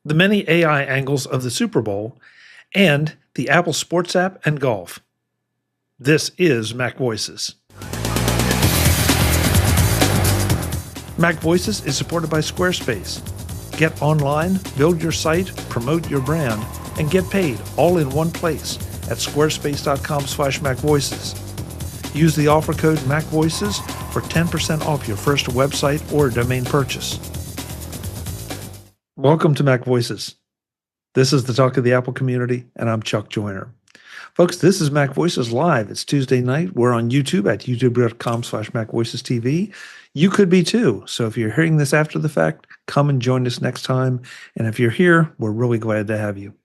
the many AI angles of the Super Bowl, and the Apple Sports app and golf. This is MacVoices. MacVoices is supported by Squarespace. Get online, build your site, promote your brand, and get paid all in one place at squarespace.com/MacVoices. Use the offer code MacVoices for 10% off your first website or domain purchase. Welcome to MacVoices. This is the talk of the Apple community, and I'm Chuck Joyner. Folks, this is MacVoices Live. It's Tuesday night. We're on YouTube at youtube.com/MacVoicesTV. You could be too. So if you're hearing this after the fact, come and join us next time. And if you're here, we're really glad to have you.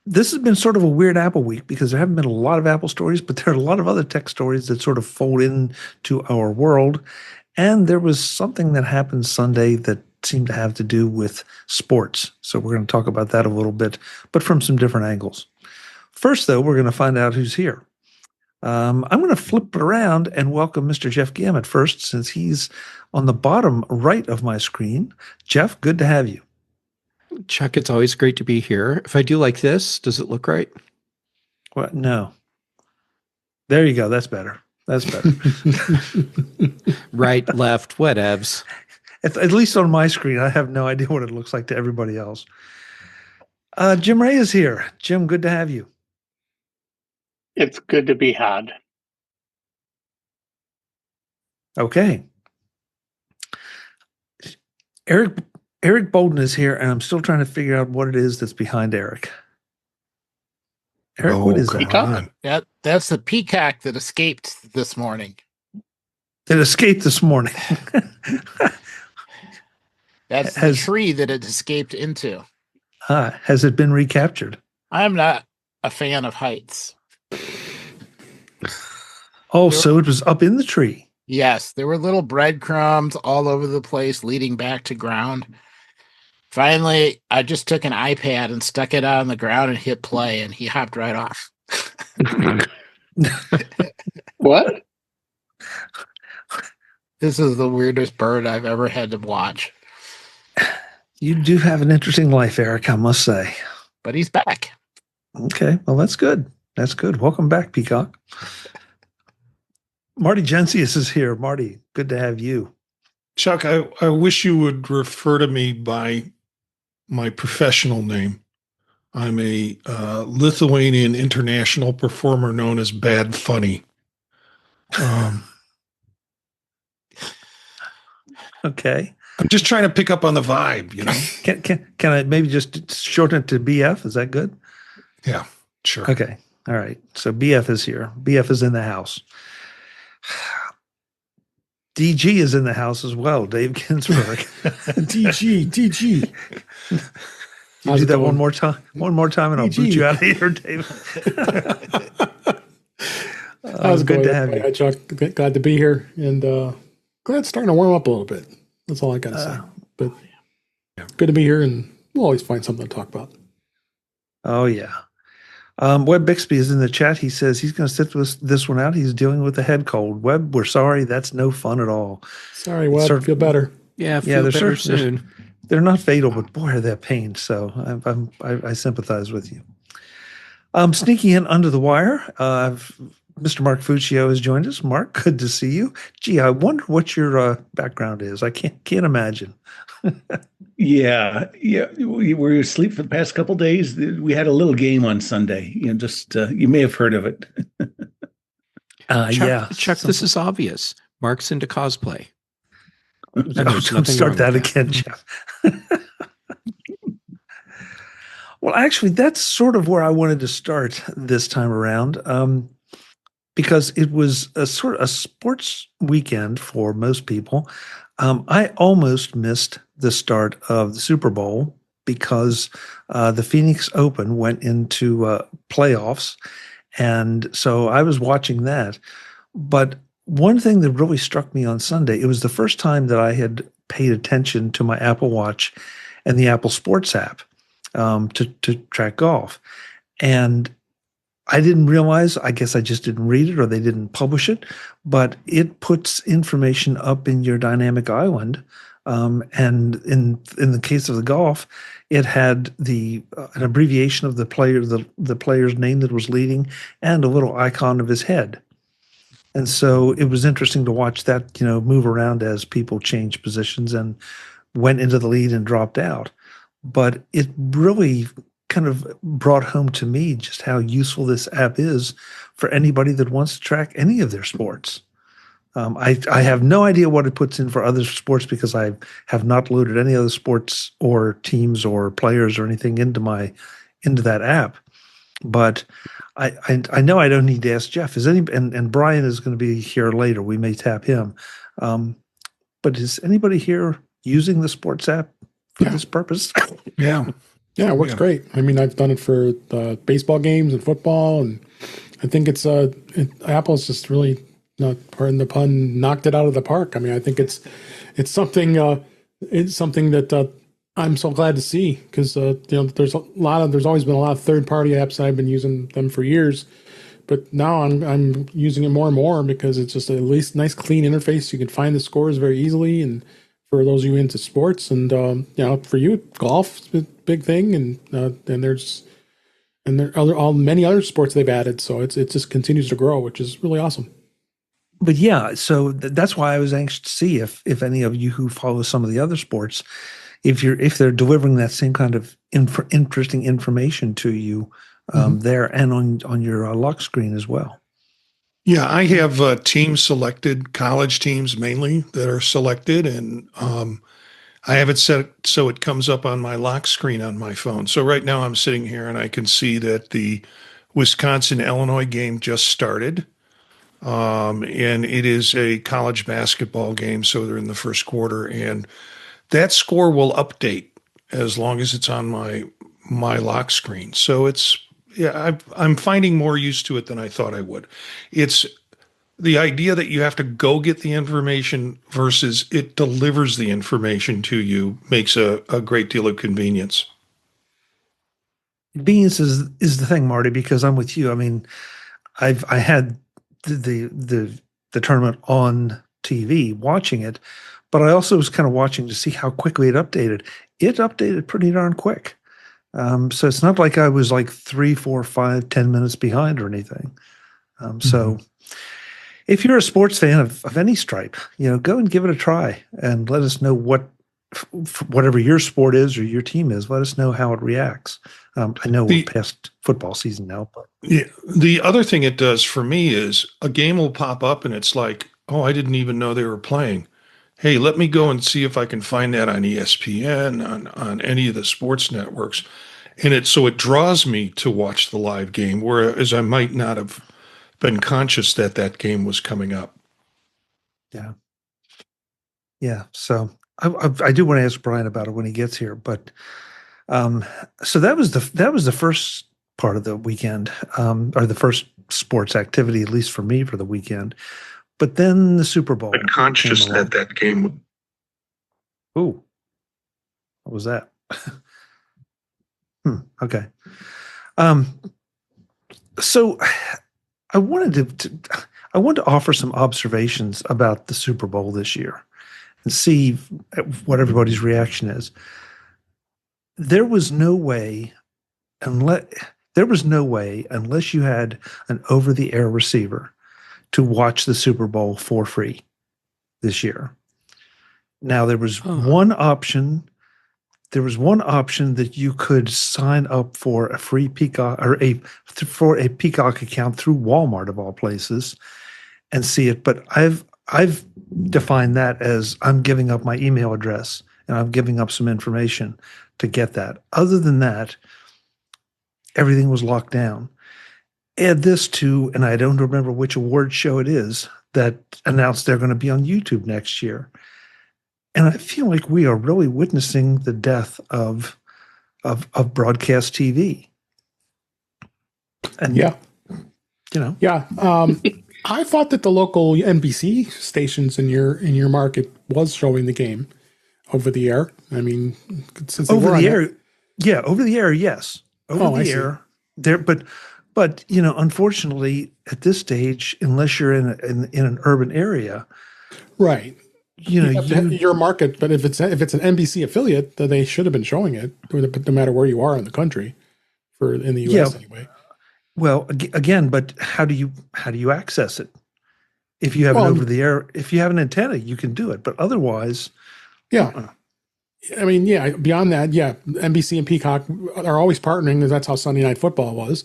This has been sort of a weird Apple week because there haven't been a lot of Apple stories, but there are a lot of other tech stories that sort of fold into our world. And there was something that happened Sunday that seemed to have to do with sports. So we're going to talk about that a little bit, but from some different angles. First, though, we're going to find out who's here. I'm going to flip it around and welcome Mr. Jeff Gamet first, since he's on the bottom right of my screen. Jeff, good to have you. Chuck, it's always great to be here. If I do like this, does it look right? What? No. There you go. That's better. That's better. Right, left, whatevs. At least on my screen, I have no idea what it looks like to everybody else. Jim Ray is here. Jim, good to have you. It's good to be had. Okay. Eric Bolden is here, and I'm still trying to figure out what it is that's behind Eric. Eric, what is that? Peacock? That's the peacock that escaped this morning. That escaped this morning. That's the tree that it escaped into. Has it been recaptured? I'm not a fan of heights. Oh, so it was up in the tree. Yes, there were little breadcrumbs all over the place leading back to ground. Finally, I just took an iPad and stuck it on the ground and hit play, and he hopped right off. What? This is the weirdest bird I've ever had to watch. You do have an interesting life, Eric, I must say. But he's back. Okay, well, that's good. That's good. Welcome back, Peacock. Marty Jencius is here. Marty, good to have you. Chuck, I wish you would refer to me by my professional name. I'm a Lithuanian international performer known as Bad Funny. Okay. I'm just trying to pick up on the vibe, you know. Can I maybe just shorten it to BF? Is that good? Yeah, sure. Okay. All right. So BF is here. BF is in the house. DG is in the house as well. Dave Ginsburg. DG. You do that one more time. One more time, and I'll boot you out of here, Dave. How's it good going? to have you. Hi, Chuck. Glad to be here, and glad it's starting to warm up a little bit. That's all I got to say. But good to be here, and we'll always find something to talk about. Oh, yeah. Webb Bixby is in the chat. He says he's going to sit this one out. He's dealing with a head cold. Webb, we're sorry. That's no fun at all. Sorry, Webb. Feel better. Yeah, feel better soon. They're not fatal, but boy, are they pain. So I sympathize with you. Sneaking in under the wire, Mr. Mark Fuccio has joined us. Mark, good to see you. Gee, I wonder what your background is. I can't imagine. Yeah. We were asleep for the past couple of days. We had a little game on Sunday. You may have heard of it. Chuck, this is obvious. Mark's into cosplay. Don't start that again, Jeff. Well, actually, that's sort of where I wanted to start this time around, because it was a sort of a sports weekend for most people. I almost missed the start of the Super Bowl because the Phoenix Open went into playoffs, and so I was watching that. But one thing that really struck me on Sunday, it was the first time that I had paid attention to my Apple Watch and the Apple Sports app to track golf. And I didn't realize, I guess I just didn't read it or they didn't publish it, but it puts information up in your dynamic island And in the case of the golf, it had an abbreviation of the player's name that was leading, and a little icon of his head. And so it was interesting to watch that, move around as people changed positions and went into the lead and dropped out. But it really kind of brought home to me just how useful this app is for anybody that wants to track any of their sports. I have no idea what it puts in for other sports because I have not loaded any other sports or teams or players or anything into that app. But I know I don't need to ask Jeff. And Brian is going to be here later. We may tap him. But is anybody here using the sports app for this purpose? Yeah. Yeah, it works great. I mean, I've done it for baseball games and football, and I think Apple's just really, pardon the pun, knocked it out of the park. I mean, I think it's something that I'm so glad to see because there's always been a lot of third-party apps and I've been using them for years, but now I'm using it more and more because it's just at least nice clean interface. You can find the scores very easily, and for those of you into sports, and for you, golf is a big thing, and there are many other sports they've added, so it just continues to grow, which is really awesome. But yeah, so that's why I was anxious to see if any of you who follow some of the other sports, if they're delivering that same kind of interesting information to you there and on your lock screen as well. Yeah, I have teams selected, college teams mainly that are selected, and I have it set so it comes up on my lock screen on my phone. So right now I'm sitting here and I can see that the Wisconsin-Illinois game just started, and it is a college basketball game, so they're in the first quarter, and that score will update as long as it's on my lock screen. So I'm finding more use to it than I thought I would. It's the idea that you have to go get the information versus it delivers the information to you makes a great deal of convenience. Convenience is the thing, Marty, because I'm with you. I mean, I had the tournament on TV watching it, but I also was kind of watching to see how quickly it updated. It updated pretty darn quick. So it's not like I was like 3, 4, 5, 10 minutes behind or anything. So if you're a sports fan of any stripe, go and give it a try and let us know whatever your sport is or your team is, let us know how it reacts. I know we're past football season now, but yeah, the other thing it does for me is a game will pop up and it's like, oh, I didn't even know they were playing. Hey, let me go and see if I can find that on ESPN, on any of the sports networks. And it draws me to watch the live game, whereas I might not have been conscious that game was coming up. Yeah. Yeah. So I do want to ask Brian about it when he gets here, but so that was the first part of the weekend, or the first sports activity, at least for me, for the weekend. But then the Super Bowl. I'm conscious that game. Ooh, what was that? Okay. So I wanted to offer some observations about the Super Bowl this year and see what everybody's reaction is. There was no way unless you had an over-the-air receiver to watch the Super Bowl for free this year. Now there was one option. There was one option that you could sign up for a free Peacock for a Peacock account through Walmart of all places and see it. But I've defined that as I'm giving up my email address and I'm giving up some information to get that. Other than that, everything was locked down. Add this to, and I don't remember which award show it is that announced they're going to be on YouTube next year. And I feel like we are really witnessing the death of broadcast TV. And yeah. Yeah. I thought that the local NBC stations in your market was showing the game over the air. I mean, since over the air, yeah, over the air, yes, over the air. There, but unfortunately, at this stage, unless you're in an urban area, right? you know, your market, but if it's an NBC affiliate, then they should have been showing it, no matter where you are in the country, in the US anyway. Well, again, but how do you access it? If you have an over the air, if you have an antenna, you can do it, but otherwise, yeah. I mean, yeah. Beyond that, yeah, NBC and Peacock are always partnering, because that's how Sunday Night Football was.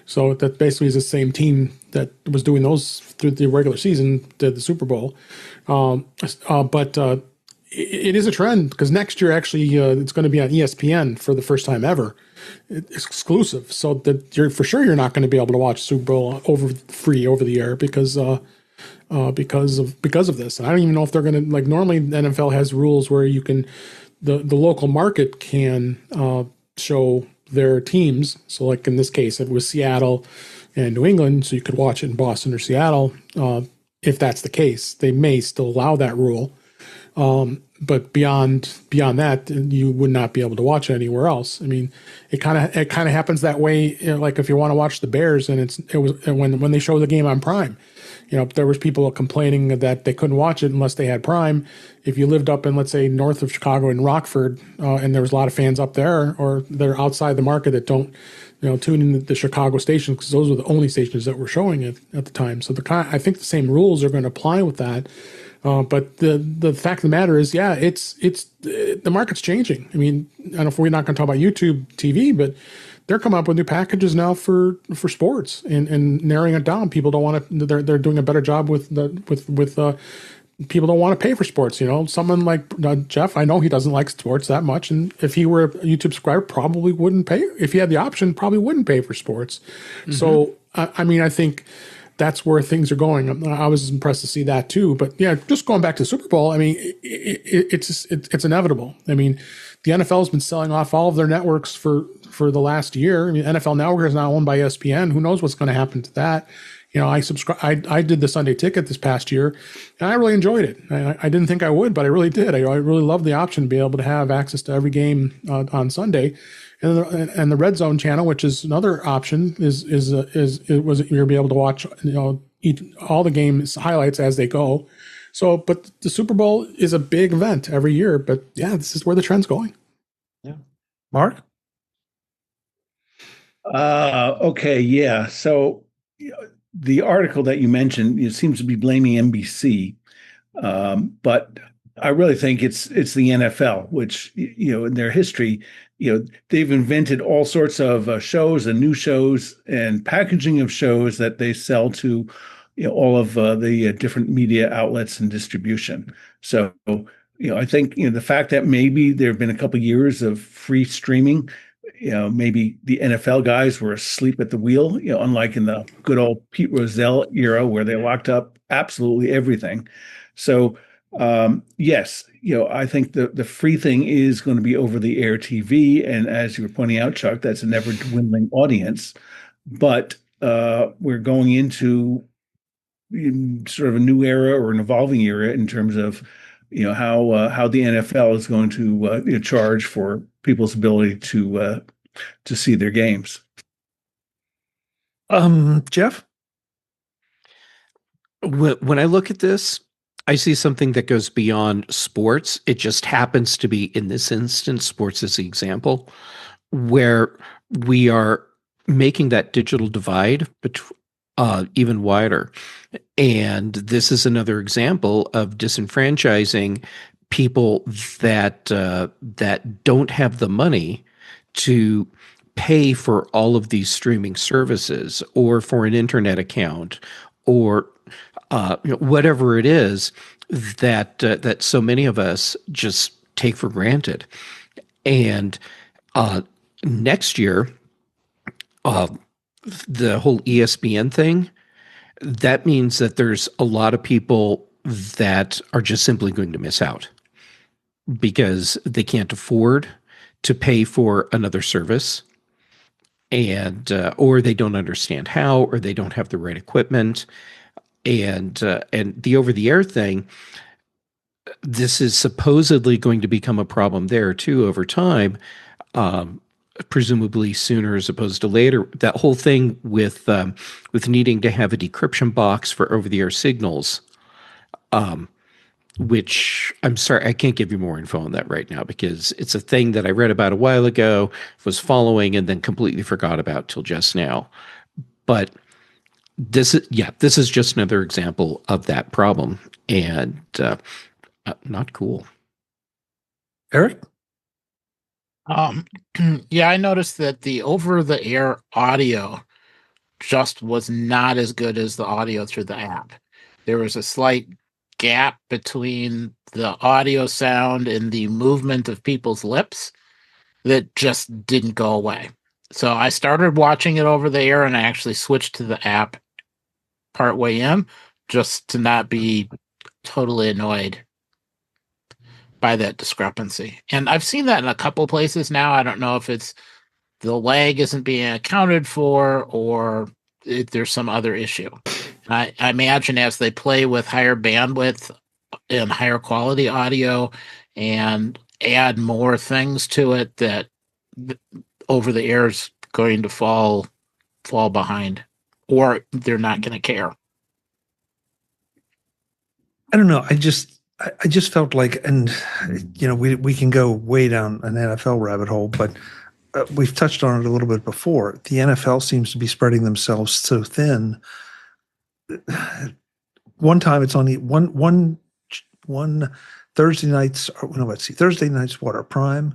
So that basically is the same team that was doing those through the regular season, did the Super Bowl. But it is a trend, because next year actually it's going to be on ESPN for the first time ever, it's exclusive. So that you're not going to be able to watch Super Bowl free over the air because of this. And I don't even know if they're going to, like, normally the NFL has rules where you can. The local market can show their teams. So, like in this case, it was Seattle and New England, so you could watch it in Boston or Seattle. If that's the case, they may still allow that rule. But beyond that, you would not be able to watch it anywhere else. I mean, it kind of happens that way. Like if you want to watch the Bears, and it was when they show the game on Prime. There was people complaining that they couldn't watch it unless they had Prime. If you lived up in, let's say, north of Chicago in Rockford, and there was a lot of fans up there, or they're outside the market that don't, tune in the Chicago stations, because those were the only stations that were showing it at the time. So I think the same rules are going to apply with that. But the fact of the matter is, yeah, it's the market's changing. I mean, I don't know if we're not going to talk about YouTube TV, but they're coming up with new packages now for sports and narrowing it down. People don't want to. They're doing a better job with people don't want to pay for sports. Someone like Jeff, I know he doesn't like sports that much, and if he were a YouTube subscriber, probably wouldn't pay. If he had the option, probably wouldn't pay for sports. Mm-hmm. So I mean, I think that's where things are going. I was impressed to see that too. But yeah, just going back to Super Bowl, I mean, it's inevitable. I mean, the NFL has been selling off all of their networks for the last year. I mean, NFL Network is now owned by ESPN. Who knows what's going to happen to that? I did the Sunday Ticket this past year, and I really enjoyed it. I didn't think I would, but I really did. I really loved the option to be able to have access to every game on Sunday. And the Red Zone channel, which is another option, you'll be able to watch all the games highlights as they go. So, but the Super Bowl is a big event every year. But yeah, this is where the trend's going. Yeah, Mark. Okay, yeah. So the article that you mentioned, seems to be blaming NBC, but I really think it's the NFL, which in their history, they've invented all sorts of shows and new shows and packaging of shows that they sell to all of the different media outlets and distribution. So I think the fact that maybe there have been a couple of years of free streaming, maybe the NFL guys were asleep at the wheel, unlike in the good old Pete Rozelle era where they locked up absolutely everything. So yes, I think the free thing is going to be over the air TV. And as you were pointing out, Chuck, that's an ever dwindling audience. But we're going into sort of a new era or an evolving era in terms of, how the NFL is going to charge for people's ability to see their games. Jeff? When I look at this, I see something that goes beyond sports. It just happens to be, in this instance, sports is the example, where we are making that digital divide even wider. And this is another example of disenfranchising people that don't have the money to pay for all of these streaming services, or for an internet account, or whatever it is that so many of us just take for granted. And next year, the whole ESPN thing, that means that there's a lot of people that are just simply going to miss out because they can't afford to pay for another service, and or they don't understand how, or they don't have the right equipment. And the over-the-air thing, this is supposedly going to become a problem there too over time, presumably sooner as opposed to later. That whole thing with needing to have a decryption box for over-the-air signals, which I'm sorry, I can't give you more info on that right now because it's a thing that I read about a while ago, was following, and then completely forgot about till just now. But this is just another example of that problem, and not cool. Eric? Yeah, I noticed that the over-the-air audio just was not as good as the audio through the app. There was a slight gap between the audio sound and the movement of people's lips that just didn't go away. So I started watching it over the air, and I actually switched to the app partway in just to not be totally annoyed by that discrepancy. And I've seen that in a couple places now. I don't know if it's the lag isn't being accounted for or if there's some other issue. I imagine as they play with higher bandwidth and higher quality audio and add more things to it, that over the air is going to fall behind, or they're not going to care. I don't know. I just felt like, and we can go way down an NFL rabbit hole, but we've touched on it a little bit before. The NFL seems to be spreading themselves so thin. One time it's on one Thursday nights. No, let's see. Thursday nights what are Prime.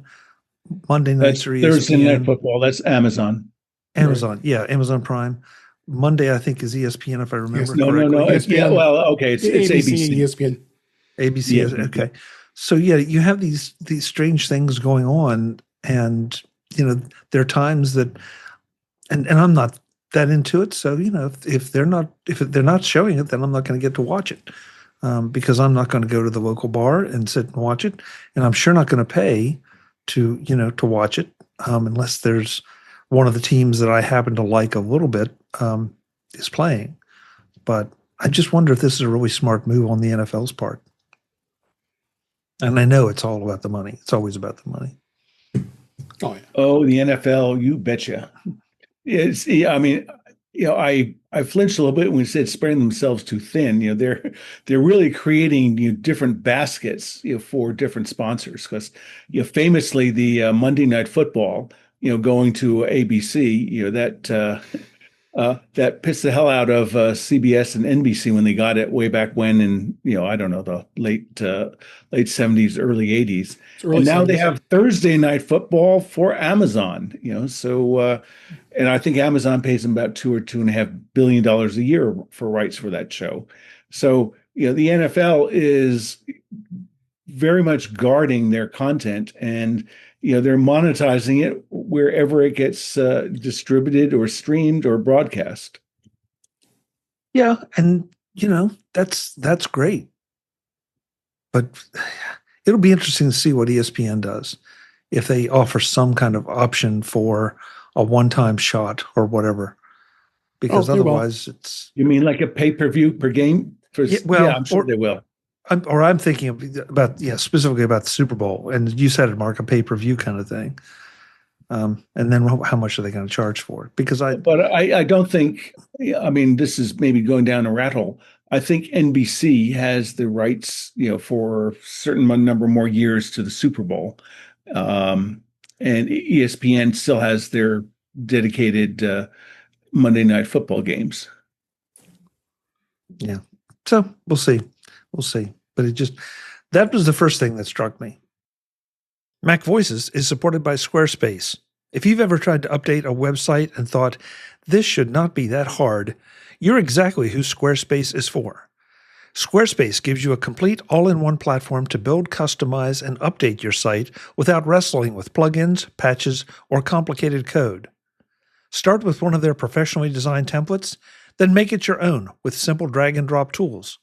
Monday nights are ESPN. Thursday Night Football. That's Amazon. Amazon, yeah, Amazon Prime. Monday, I think, is ESPN, if I remember correctly. No. ESPN. Well, okay, it's ABC. ESPN. ABC, okay. So yeah, you have these strange things going on, and there are times that, and I'm not that into it. So if they're not showing it, then I'm not going to get to watch it, because I'm not going to go to the local bar and sit and watch it, and I'm sure not going to pay to watch it unless there's one of the teams that I happen to like a little bit is playing. But I just wonder if this is a really smart move on the NFL's part. And I know it's all about the money. It's always about the money. Oh, yeah. Oh, the NFL, you betcha. I flinched a little bit when we said spreading themselves too thin. They're really creating different baskets for different sponsors, because famously the Monday Night Football going to ABC, that pissed the hell out of CBS and NBC when they got it way back when in I don't know, the late 70s, early 80s. And now 70s. They have Thursday Night Football for Amazon. So and I think Amazon pays them about $2 or $2.5 billion a year for rights for that show. So the NFL is very much guarding their content, and they're monetizing it wherever it gets distributed or streamed or broadcast. Yeah, and that's great. But it'll be interesting to see what ESPN does if they offer some kind of option for a one-time shot or whatever. Because otherwise it's... You mean like a pay-per-view per game? I'm sure they will. I'm thinking about specifically about the Super Bowl, and you said it, Mark, a pay-per-view kind of thing. And then how much are they going to charge for it? Because I don't think. I mean, this is maybe going down a rat hole. I think NBC has the rights, for a certain number more years to the Super Bowl, and ESPN still has their dedicated Monday Night Football games. Yeah, so we'll see. But that was the first thing that struck me. MacVoices is supported by Squarespace. If you've ever tried to update a website and thought, this should not be that hard, you're exactly who Squarespace is for. Squarespace gives you a complete all-in-one platform to build, customize, and update your site without wrestling with plugins, patches, or complicated code. Start with one of their professionally designed templates, then make it your own with simple drag-and-drop tools.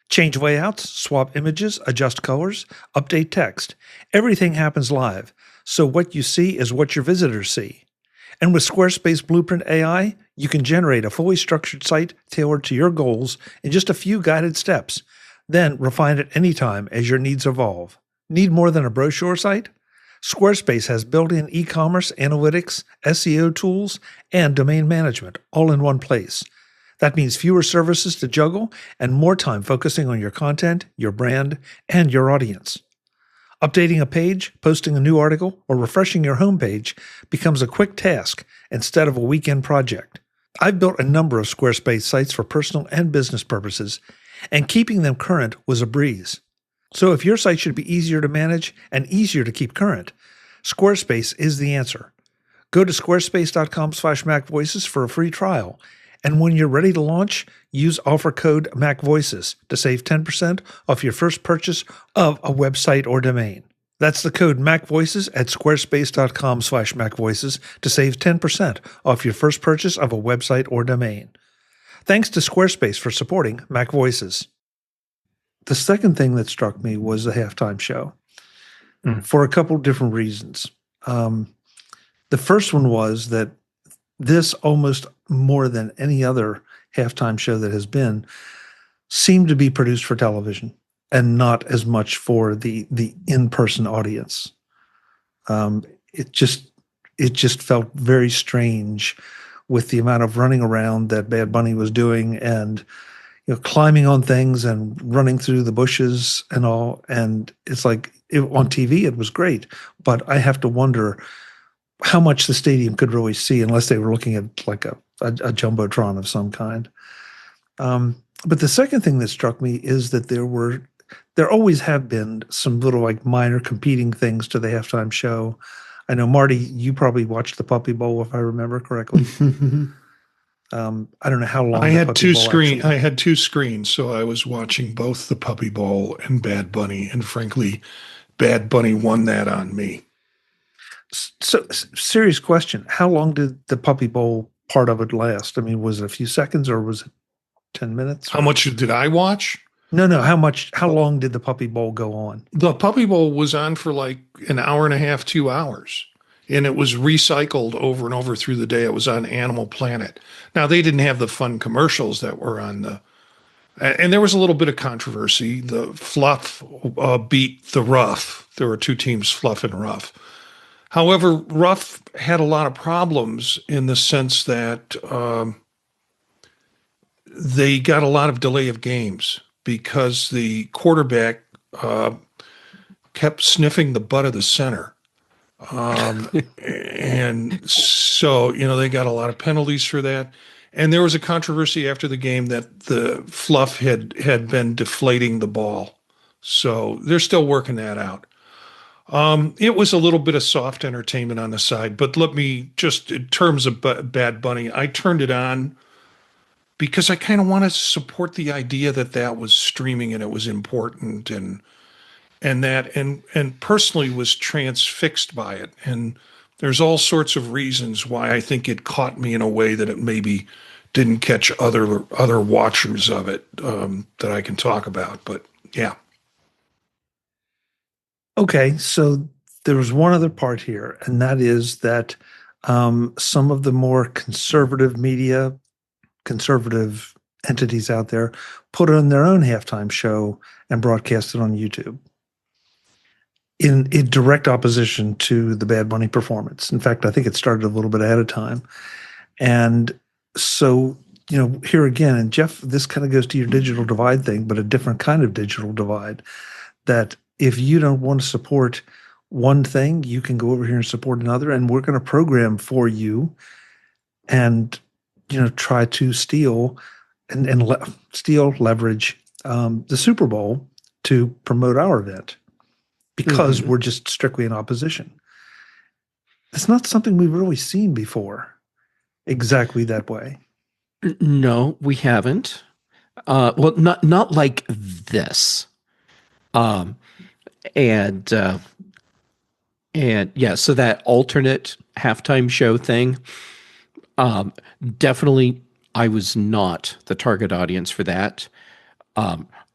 Change layouts, swap images, adjust colors, update text. Everything happens live, so what you see is what your visitors see. And with Squarespace Blueprint AI, you can generate a fully structured site tailored to your goals in just a few guided steps. Then refine it anytime as your needs evolve. Need more than a brochure site? Squarespace has built-in e-commerce, analytics, SEO tools, and domain management all in one place. That means fewer services to juggle and more time focusing on your content, your brand, and your audience. Updating a page, posting a new article, or refreshing your homepage becomes a quick task instead of a weekend project. I've built a number of Squarespace sites for personal and business purposes, and keeping them current was a breeze. So if your site should be easier to manage and easier to keep current, Squarespace is the answer. Go to squarespace.com/MacVoices for a free trial. And when you're ready to launch, use offer code MacVoices to save 10% off your first purchase of a website or domain. That's the code MacVoices at squarespace.com/MacVoices to save 10% off your first purchase of a website or domain. Thanks to Squarespace for supporting MacVoices. The second thing that struck me was the halftime show for a couple different reasons. The first one was that this, almost more than any other halftime show that has been, seemed to be produced for television and not as much for the in-person audience. It just felt very strange with the amount of running around that Bad Bunny was doing, and climbing on things and running through the bushes and all. And it's like on TV it was great, but I have to wonder how much the stadium could really see unless they were looking at like a jumbotron of some kind. But the second thing that struck me is that there always have been some little like minor competing things to the halftime show. I know, Marty, you probably watched the Puppy Bowl, if I remember correctly. I don't know how long. I had two screens, so I was watching both the Puppy Bowl and Bad Bunny, and frankly, Bad Bunny won that on me. So, serious question: how long did the Puppy Bowl part of it last? I mean, was it a few seconds or was it 10 minutes? How much did I watch? No. How long did the Puppy Bowl go on? The Puppy Bowl was on for like an hour and a half, 2 hours. And it was recycled over and over through the day. It was on Animal Planet. Now, they didn't have the fun commercials that were on and there was a little bit of controversy. The Fluff beat the Rough. There were two teams, Fluff and Rough. However, Rough had a lot of problems in the sense that they got a lot of delay of games because the quarterback kept sniffing the butt of the center. And so, they got a lot of penalties for that. And there was a controversy after the game that the Fluff had been deflating the ball. So they're still working that out. It was a little bit of soft entertainment on the side, but let me just, in terms of Bad Bunny, I turned it on because I kind of wanted to support the idea that was streaming and it was important and personally was transfixed by it. And there's all sorts of reasons why I think it caught me in a way that it maybe didn't catch other watchers of it that I can talk about. But yeah. Okay, so there was one other part here, and that is that some of the more conservative media, conservative entities out there put on their own halftime show and broadcast it on YouTube in direct opposition to the Bad Bunny performance. In fact, I think it started a little bit ahead of time. And so, here again, and Jeff, this kind of goes to your digital divide thing, but a different kind of digital divide, that if you don't want to support one thing, you can go over here and support another, and we're going to program for you and, try to steal and leverage the Super Bowl to promote our event because we're just strictly in opposition. It's not something we've really seen before exactly that way. No, we haven't. Well, not like this. And yeah, so that alternate halftime show thing, definitely I was not the target audience for that.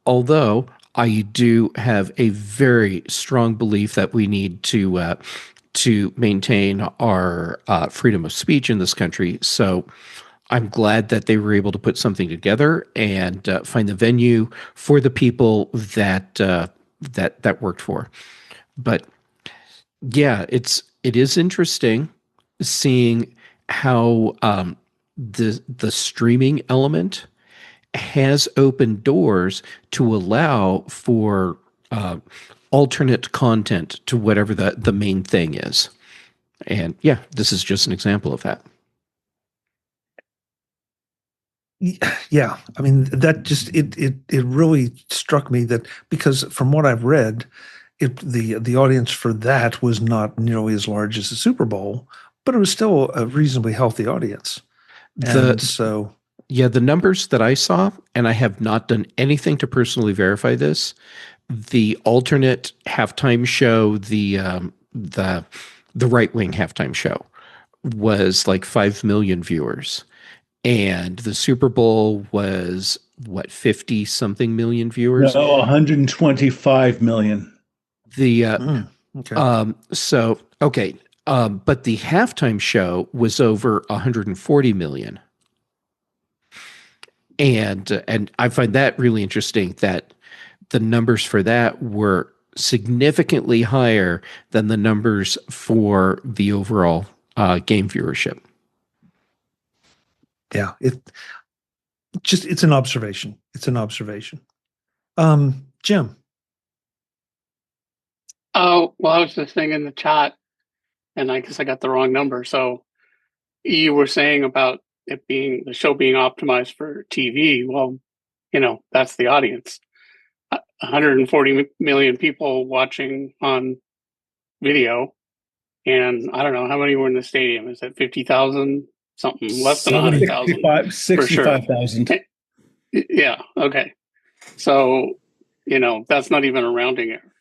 Although I do have a very strong belief that we need to maintain our freedom of speech in this country. So I'm glad that they were able to put something together and find the venue for the people that that worked for. But yeah, it is interesting seeing how the streaming element has opened doors to allow for alternate content to whatever the main thing is. And yeah, this is just an example of that. Yeah, I mean that just it really struck me that because from what I've read, the audience for that was not nearly as large as the Super Bowl, but it was still a reasonably healthy audience. And so yeah, the numbers that I saw, and I have not done anything to personally verify this, the alternate halftime show, the right wing halftime show, was like 5 million viewers. And the Super Bowl was what, 50 something million viewers? No, 125 million. The okay. so okay, but the halftime show was over 140 million. And I find that really interesting that the numbers for that were significantly higher than the numbers for the overall game viewership. Yeah, it's an observation. It's an observation. Jim. Oh, well, I was just saying in the chat, and I guess I got the wrong number. So you were saying about it being the show being optimized for TV. Well, that's the audience. 140 million people watching on video, and I don't know how many were in the stadium. Is it 50,000? Something less than 100,000. 65,000. Sure. Yeah. Okay. So, that's not even a rounding error.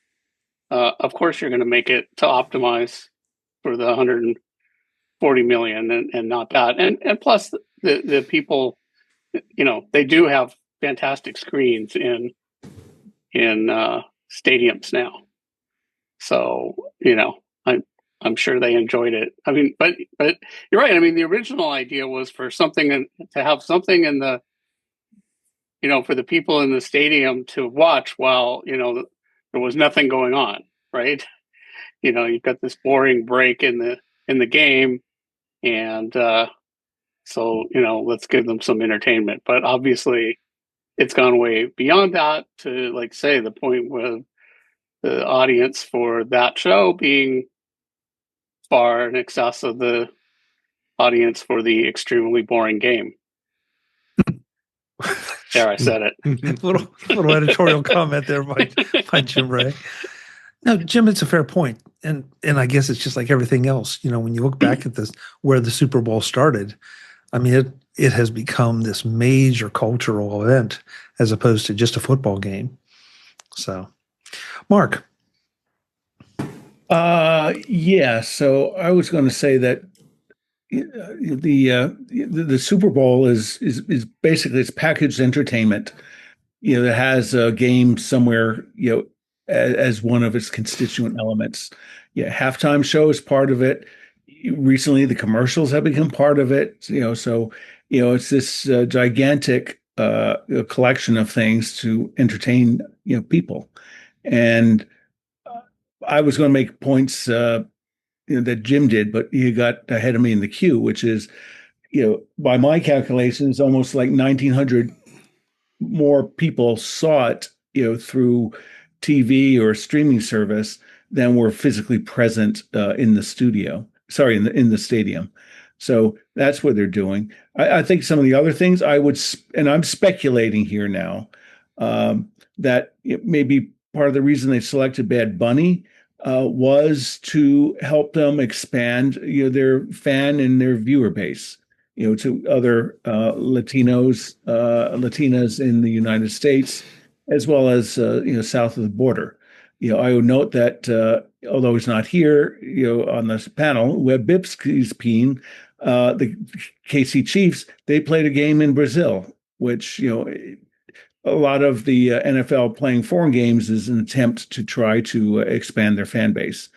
Of course, you're going to make it to optimize for the 140 million and not that. And plus, the people, they do have fantastic screens in stadiums now. So, I'm sure they enjoyed it. I mean, but you're right. I mean, the original idea was for something to have something in the, for the people in the stadium to watch while, there was nothing going on, right? You've got this boring break in the game, and so let's give them some entertainment. But obviously, it's gone way beyond that to, like, say, the point where the audience for that show being far in excess of the audience for the extremely boring game. There, I said it. little editorial comment there by Jim Ray. No, Jim, it's a fair point. And I guess it's just like everything else. When you look back at this, where the Super Bowl started, I mean, it has become this major cultural event as opposed to just a football game. So, Mark. Yeah. So I was going to say that the Super Bowl is basically it's packaged entertainment. That has a game somewhere, as one of its constituent elements. Yeah, halftime show is part of it. Recently, the commercials have become part of it. So it's this gigantic collection of things to entertain people. And I was going to make points that Jim did, but he got ahead of me in the queue, which is, by my calculations, almost like 1,900 more people saw it, through TV or streaming service than were physically present in the studio. Sorry, in the stadium. So that's what they're doing. I think some of the other things and I'm speculating here now, that it may be part of the reason they selected Bad Bunny was to help them expand, their fan and their viewer base, to other Latinas in the United States, as well as south of the border. I would note that although he's not here, on this panel, Webb Bibsky's team, the KC Chiefs, they played a game in Brazil, which a lot of the NFL playing foreign games is an attempt to try to expand their fan base.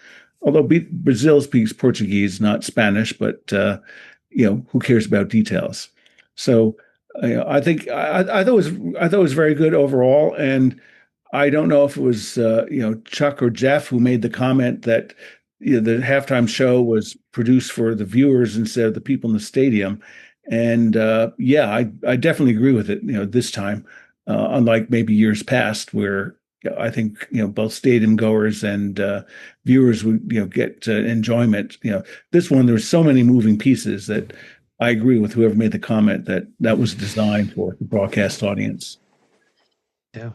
Although Brazil speaks Portuguese, not Spanish, but who cares about details? So I think I thought it was very good overall, and I don't know if it was Chuck or Jeff who made the comment that the halftime show was produced for the viewers instead of the people in the stadium. And I definitely agree with it. This time, unlike maybe years past, where I think both stadium goers and viewers would get enjoyment. This one there's so many moving pieces that I agree with whoever made the comment that was designed for the broadcast audience. Yeah.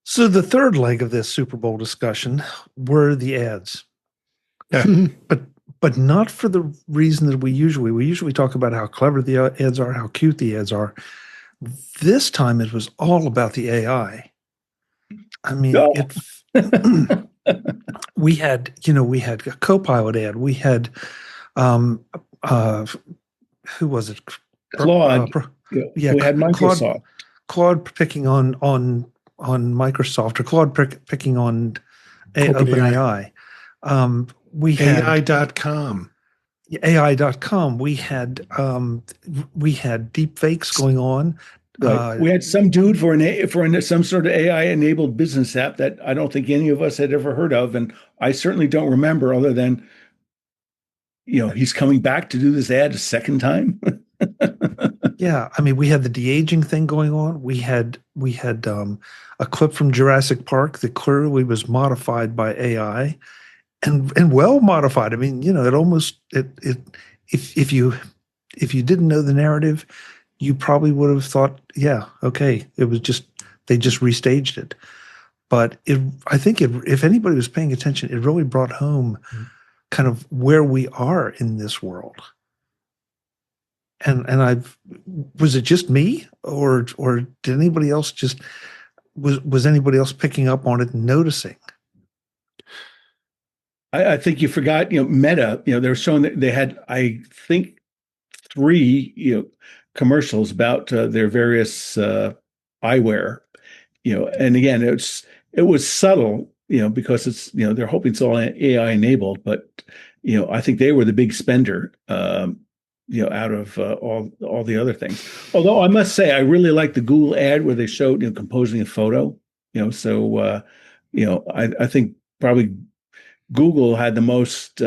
So the third leg of this Super Bowl discussion were the ads. Yeah. But not for the reason that we usually talk about how clever the ads are, how cute the ads are. This time it was all about the AI. I mean, we had a Copilot ad. We had who was it? Claude. We had Microsoft. Claude picking on Microsoft, or Claude picking on OpenAI. We had AI.com. AI.com. We had deep fakes going on. Right. We had some dude for some sort of AI enabled business app that I don't think any of us had ever heard of, and I certainly don't remember, other than he's coming back to do this ad a second time. Yeah, I mean, we had the de-aging thing going on. We had a clip from Jurassic Park that clearly was modified by AI, and well modified. I mean, it almost if you didn't know the narrative, you probably would have thought, yeah, okay, it was just they just restaged it. But I think if anybody was paying attention, it really brought home kind of where we are in this world. And was it just me, or did anybody else was anybody else picking up on it and noticing? I think you forgot, Meta, they were showing that they had, I think, 3, commercials about their various eyewear, and again, it was subtle, because it's, they're hoping it's all AI enabled, but, I think they were the big spender, out of all the other things. Although I must say, I really like the Google ad where they showed, composing a photo, so, I think probably Google had the most,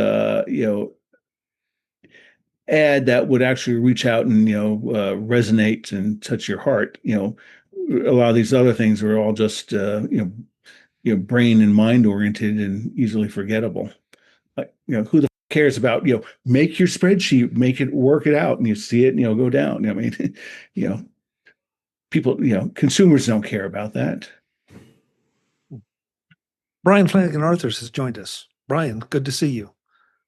ad that would actually reach out and, resonate and touch your heart. A lot of these other things were all just, brain and mind oriented and easily forgettable. Who the cares about, make your spreadsheet, work it out, and you see it, go down. I mean, people, consumers don't care about that. Brian Flanigan-Arthurs has joined us. Brian, good to see you.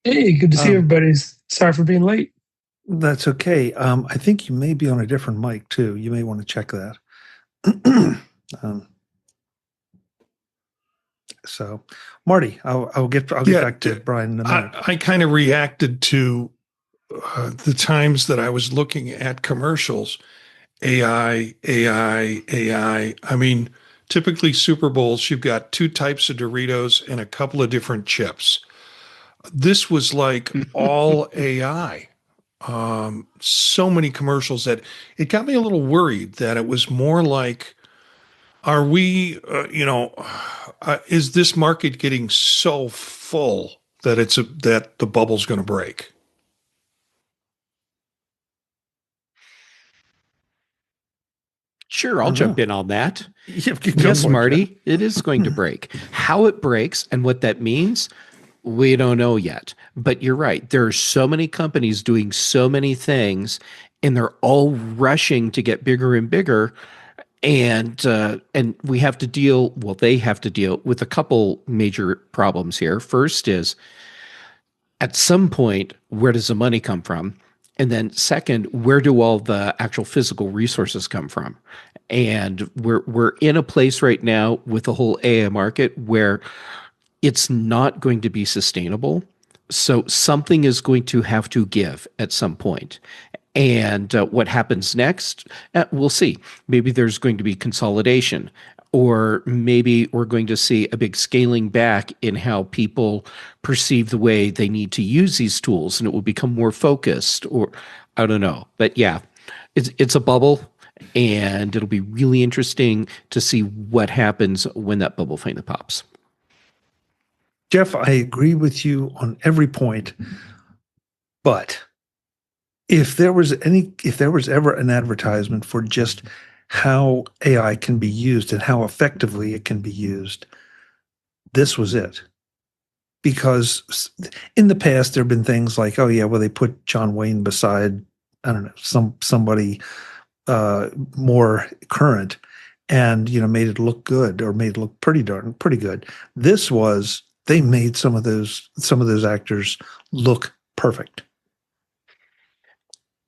Hey, good to see everybody. Sorry for being late. That's okay. I think you may be on a different mic too. You may want to check that. So, Marty, I'll get back to Brian in a minute. I kind of reacted to the times that I was looking at commercials. AI. I mean, typically Super Bowls, you've got 2 types of Doritos and a couple of different chips. This was like all AI. So many commercials that it got me a little worried that it was more like, are we, is this market getting so full that that the bubble's going to break? Sure, I'll jump in on that. Yes, Marty, it is going to break. How it breaks and what that means, we don't know yet. But you're right. There are so many companies doing so many things, and they're all rushing to get bigger and bigger. And we have to deal, well, they have to deal with a couple major problems here. First is, at some point, where does the money come from? And then second, where do all the actual physical resources come from? And we're in a place right now with the whole AI market where it's not going to be sustainable. So something is going to have to give at some point. And what happens next, we'll see. Maybe there's going to be consolidation, or maybe we're going to see a big scaling back in how people perceive the way they need to use these tools, and it will become more focused, or I don't know. But yeah, it's a bubble, and it'll be really interesting to see what happens when that bubble finally pops. Jeff, I agree with you on every point, but if there was ever an advertisement for just how AI can be used and how effectively it can be used, this was it. Because in the past there have been things like, oh yeah, well they put John Wayne beside, I don't know, somebody more current, and made it look good, or made it look pretty good. This was, they made some of those actors look perfect.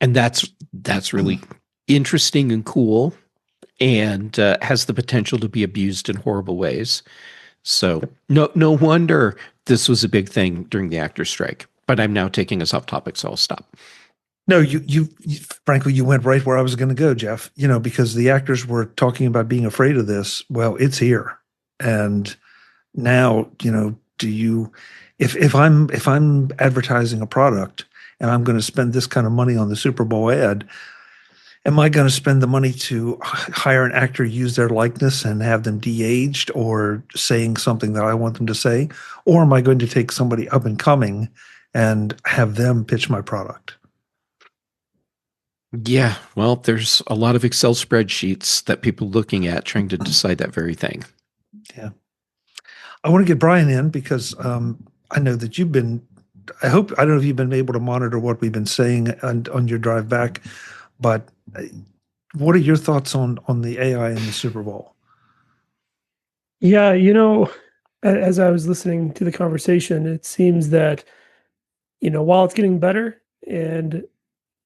And that's really interesting and cool, and has the potential to be abused in horrible ways. So no wonder this was a big thing during the actor strike. But I'm now taking us off topic, so I'll stop. No, you frankly, you went right where I was going to go, Jeff. Because the actors were talking about being afraid of this. Well, it's here, and now if I'm advertising a product and I'm going to spend this kind of money on the Super Bowl ad, am I going to spend the money to hire an actor, use their likeness, and have them de-aged or saying something that I want them to say? Or am I going to take somebody up and coming and have them pitch my product? Yeah, well, there's a lot of Excel spreadsheets that people are looking at trying to decide that very thing. Yeah. I want to get Brian in because I know that you've been, I don't know if you've been able to monitor what we've been saying on your drive back, but what are your thoughts on the AI in the Super Bowl? Yeah, as I was listening to the conversation, it seems that, while it's getting better and,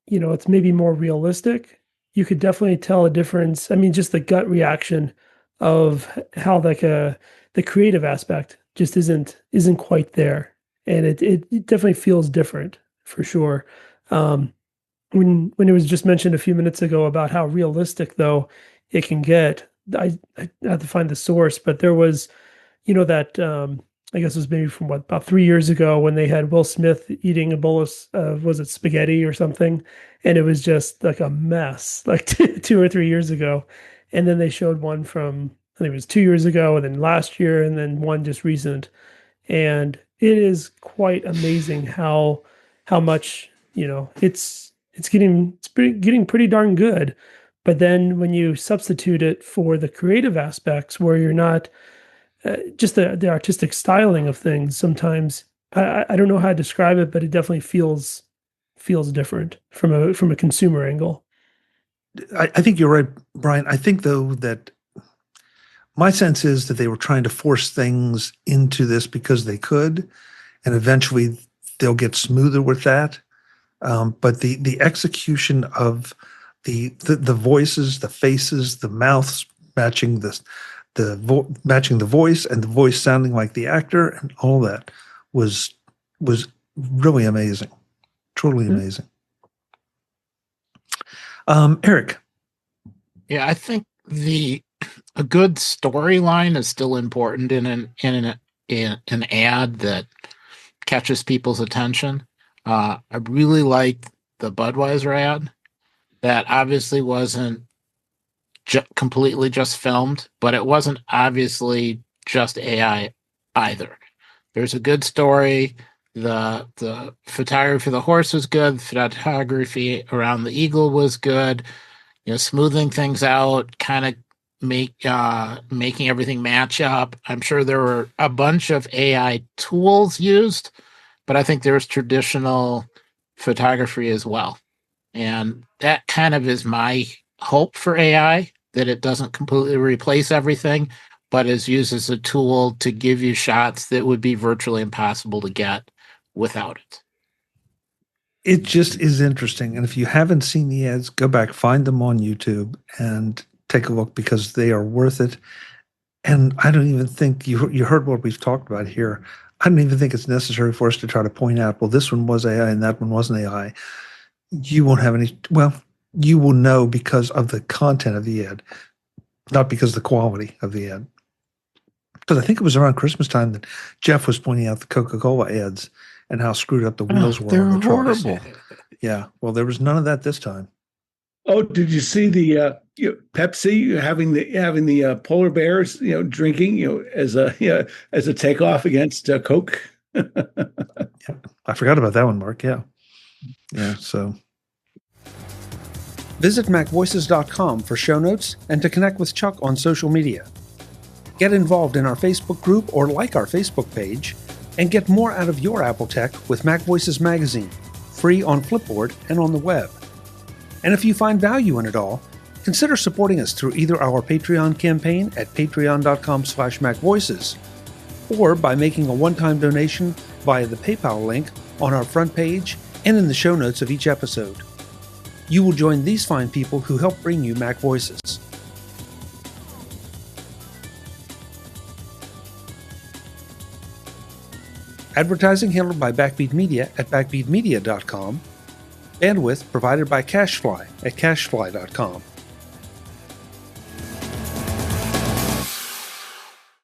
it's maybe more realistic, you could definitely tell a difference. I mean, just the gut reaction of how the creative aspect just isn't quite there. And it definitely feels different for sure. When it was just mentioned a few minutes ago about how realistic though it can get, I had to find the source, but there was, that I guess it was maybe from about 3 years ago when they had Will Smith eating a bowl of was it spaghetti or something, and it was just like a mess, like 2 or 3 years ago, and then they showed one from, I think it was 2 years ago, and then last year, and then one just recent, and it is quite amazing how much it's getting pretty darn good. But then when you substitute it for the creative aspects, where you're not just the artistic styling of things, sometimes I don't know how to describe it, but it definitely feels different from a consumer angle. I think you're right, Brian. I think though that my sense is that they were trying to force things into this because they could, and eventually they'll get smoother with that. But the execution of the voices, the faces, the mouths matching matching the voice, and the voice sounding like the actor, and all that was really amazing, truly amazing. Eric. Yeah, I think a good storyline is still important in an ad that catches people's attention. I really liked the Budweiser ad. That obviously wasn't completely just filmed, but it wasn't obviously just AI either. There's a good story. The photography of the horse was good. The photography around the eagle was good. Smoothing things out, kind of making everything match up. I'm sure there were a bunch of AI tools used, but I think there's traditional photography as well. And that kind of is my hope for AI, that it doesn't completely replace everything, but is used as a tool to give you shots that would be virtually impossible to get without it. It just is interesting. And if you haven't seen the ads, go back, find them on YouTube and take a look, because they are worth it. And I don't even think you heard what we've talked about here. I don't even think it's necessary for us to try to point out, well, this one was AI and that one wasn't AI. You won't have any, well, you will know because of the content of the ad, not because of the quality of the ad. Because I think it was around Christmas time that Jeff was pointing out the Coca-Cola ads and how screwed up the wheels were on the trucks. Horrible. Yeah, well, there was none of that this time. Oh, did you see the Pepsi having the polar bears drinking as a takeoff against Coke? Yeah, I forgot about that one, Mark. Yeah. So Visit MacVoices.com for show notes and to connect with Chuck on social media. Get involved in our Facebook group or like our Facebook page, and get more out of your Apple tech with MacVoices Magazine, free on Flipboard and on the web. And if you find value in it all, consider supporting us through either our Patreon campaign at patreon.com/MacVoices or by making a one-time donation via the PayPal link on our front page and in the show notes of each episode. You will join these fine people who help bring you Mac Voices. Advertising handled by Backbeat Media at backbeatmedia.com. Bandwidth provided by CashFly at cashfly.com.